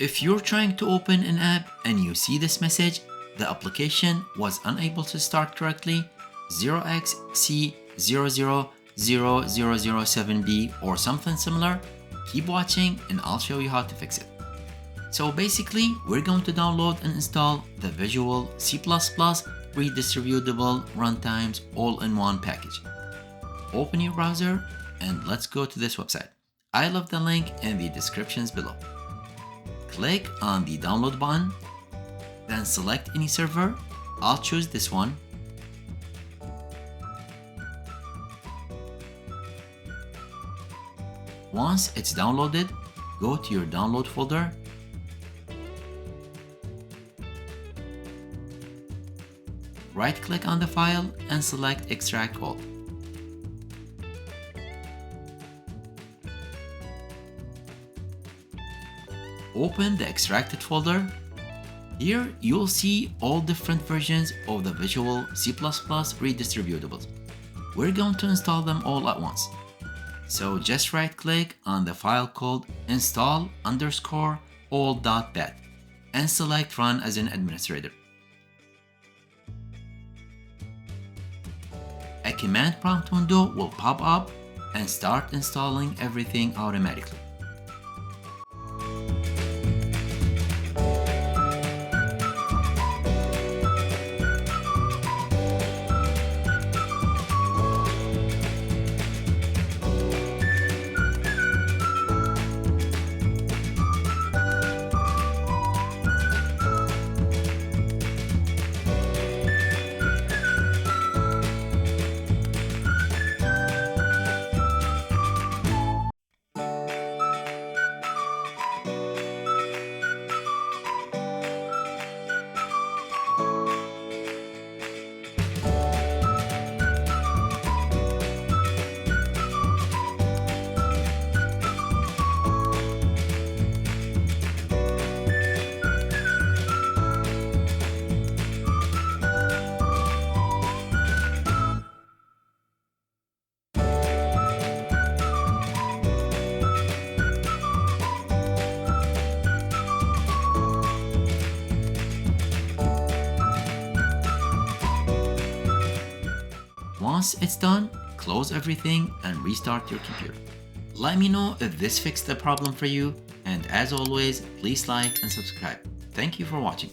If you're trying to open an app and you see this message, the application was unable to start correctly, 0xC000007b or something similar, keep watching and I'll show you how to fix it. So basically, we're going to download and install the Visual C++ redistributable runtimes all-in-one package. Open your browser and let's go to this website. I left the link in the descriptions below. Click on the download button, then select any server. I'll choose this one. Once it's downloaded, go to your download folder. Right-click on the file and select Extract All. Open the extracted folder. Here you'll see all different versions of the Visual C++ redistributables. We're going to install them all at once. So just right-click on the file called install_all.bat and select Run as an administrator. A command prompt window will pop up and start installing everything automatically. Once it's done, close everything and restart your computer. Let me know if this fixed the problem for you, and as always, please like and subscribe. Thank you for watching.